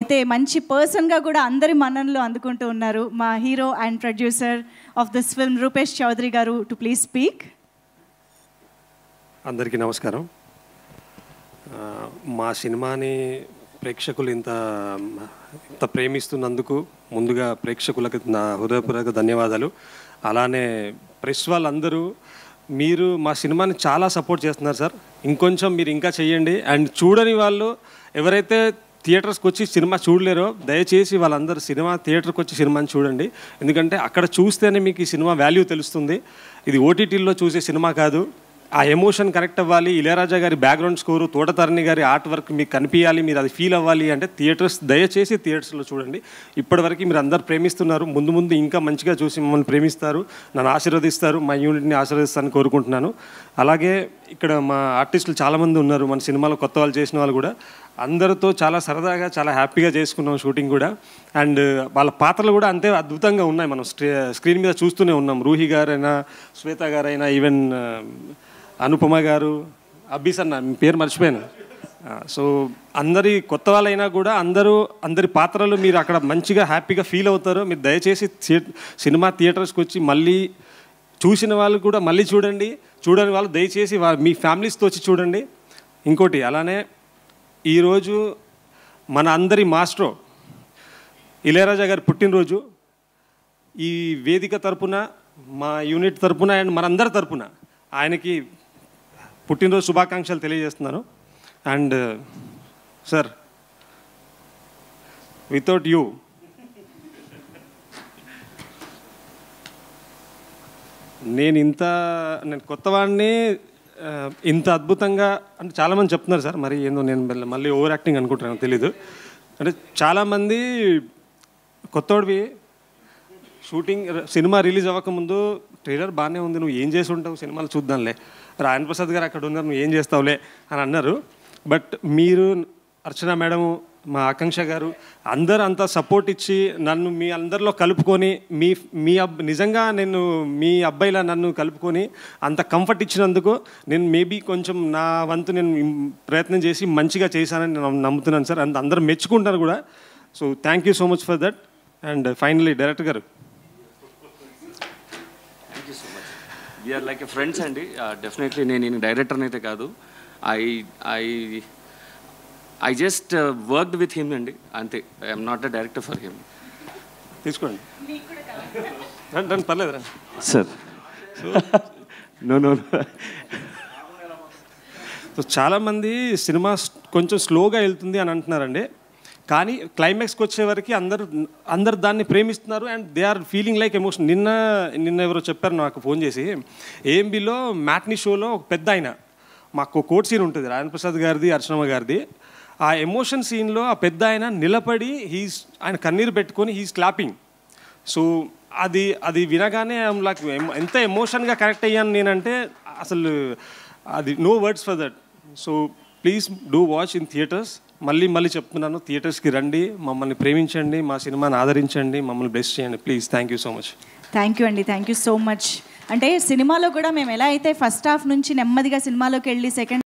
అయితే మంచి పర్సన్గా కూడా అందరి మన్ననలు అందుకుంటూ ఉన్నారు మా hero and producer of this film Rupesh Chowdary garu to please speak. అందరికీ నమస్కారం. మా సినిమాని ప్రేక్షకులు ఇంత ప్రేమిస్తున్నందుకు ముందుగా ప్రేక్షకులకు నా హృదయపూర్వక ధన్యవాదాలు. అలానే ప్రెస్ వాళ్ళందరూ మీరు మా సినిమాని చాలా సపోర్ట్ చేస్తున్నారు సార్. ఇంకొంచెం మీరు ఇంకా చేయండి. అండ్ చూడని వాళ్ళు ఎవరైతే థియేటర్స్కి వచ్చి సినిమా చూడలేరో దయచేసి వాళ్ళందరూ థియేటర్కి వచ్చి సినిమాని చూడండి. ఎందుకంటే అక్కడ చూస్తేనే మీకు ఈ సినిమా వాల్యూ తెలుస్తుంది. ఇది ఓటీటీలో చూసే సినిమా కాదు. ఆ ఎమోషన్ కనెక్ట్ అవ్వాలి. ఇళయరాజా గారి బ్యాక్గ్రౌండ్ స్కోరు, తోటతరణి గారి ఆర్ట్ వర్క్ మీకు కనిపించాలి, మీరు అది ఫీల్ అవ్వాలి అంటే దయచేసి థియేటర్స్లో చూడండి. ఇప్పటివరకు మీరు అందరు ప్రేమిస్తున్నారు. ముందు ముందు ఇంకా మంచిగా చూసి మమ్మల్ని ప్రేమిస్తారు, నన్ను ఆశీర్వదిస్తారు, మా యూనిట్ని ఆశీర్వదిస్తారని కోరుకుంటున్నాను. అలాగే ఇక్కడ మా ఆర్టిస్టులు చాలామంది ఉన్నారు, మన సినిమాలో కొత్త వాళ్ళు చేసిన వాళ్ళు కూడా. అందరితో చాలా సరదాగా చాలా హ్యాపీగా చేసుకున్నాం షూటింగ్ కూడా. అండ్ వాళ్ళ పాత్రలు కూడా అంతే అద్భుతంగా ఉన్నాయి. మనం స్క్రీన్ మీద చూస్తూనే ఉన్నాం. రూహి గారైనా, శ్వేత గారైనా, ఈవెన్ అనుపమ గారు, అబ్బీస్ అన్న మీ పేరు మర్చిపోయాను. సో అందరి కొత్త వాళ్ళైనా కూడా అందరి పాత్రలు మీరు అక్కడ మంచిగా హ్యాపీగా ఫీల్ అవుతారు. మీరు దయచేసి సినిమా థియేటర్స్కి వచ్చి మళ్ళీ చూసిన వాళ్ళు కూడా మళ్ళీ చూడండి. చూడని వాళ్ళు దయచేసి మీ ఫ్యామిలీస్తో వచ్చి చూడండి. ఇంకోటి అలానే ఈరోజు మన అందరి మాస్ట్రో ఇళయరాజా గారి పుట్టినరోజు. ఈ వేదిక తరపున, మా యూనిట్ తరపున అండ్ మనందరి తరపున ఆయనకి పుట్టినరోజు శుభాకాంక్షలు తెలియజేస్తున్నాను. అండ్ సార్, వితౌట్ యూ నేను కొత్తవాడిని ఇంత అద్భుతంగా అంటే చాలామంది చెప్తున్నారు సార్. మరి ఏందో నేను మళ్ళీ ఓవర్ యాక్టింగ్ అనుకుంటున్నాను, తెలీదు. అంటే చాలామంది కొత్తోడివి షూటింగ్ సినిమా రిలీజ్ అవ్వకముందు ట్రైలర్ బాగానే ఉంది, నువ్వు ఏం చేసి ఉంటావు సినిమాలు చూద్దాంలే, రాయన్ ప్రసాద్ గారు అక్కడ ఉన్నారు, నువ్వు ఏం చేస్తావులే అని అన్నారు. బట్ మీరు, అర్చన మేడం, మా ఆకాంక్ష గారు అందరూ అంతా సపోర్ట్ ఇచ్చి నన్ను మీ అందరిలో కలుపుకొని నిజంగా నేను మీ అబ్బాయిలా నన్ను కలుపుకొని అంత కంఫర్ట్ ఇచ్చినందుకు నేను మేబీ కొంచెం నా వంతు నేను ప్రయత్నం చేసి మంచిగా చేశానని నేను నమ్ముతున్నాను సార్. అందరూ మెచ్చుకుంటారు కూడా. So thank you so much for that. And finally director గారు, వీఆర్ లైక్ ఎ ఫ్రెండ్స్ అండి. డెఫినెట్లీ నేను డైరెక్టర్ని అయితే కాదు, I just worked with him అండి, అంతే. I'm not the director for him. తీసుకోండి రండి, పర్లేదు రండి సార్. నో సో చాలామంది సినిమా కొంచెం స్లోగా వెళ్తుంది అని అంటున్నారండి. కానీ క్లైమాక్స్కి వచ్చేవరకు అందరు దాన్ని ప్రేమిస్తున్నారు. And they are feeling like emotion. నిన్న ఎవరో చెప్పారు నాకు ఫోన్ చేసి, ఏఎంబీలో మ్యాట్నీ షోలో ఒక పెద్ద ఆయన, మాకు కోర్ట్ సీన్ ఉంటుంది రాయన్ ప్రసాద్ గారిది, అర్చనమ్మ గారిది. ఆ ఎమోషన్ సీన్లో ఆ పెద్ద ఆయన నిలబడి ఆయన కన్నీరు పెట్టుకొని హీస్ క్లాపింగ్. సో అది వినగానే నాకు ఎంత ఎమోషన్గా కనెక్ట్ అయ్యాను నేనంటే అసలు అది no words for that. So please do watch in theatres. మళ్ళీ చెప్తున్నాను, థియేటర్స్కి రండి, మమ్మల్ని ప్రేమించండి, మా సినిమాని ఆదరించండి, మమ్మల్ని బ్లెస్ చేయండి please. Thank you so much. Thank you అండి, థ్యాంక్ యూ సో మచ్. అంటే సినిమాలో కూడా మేము ఎలా అయితే ఫస్ట్ హాఫ్ నుంచి నెమ్మదిగా సినిమాలోకి వెళ్ళి సెకండ్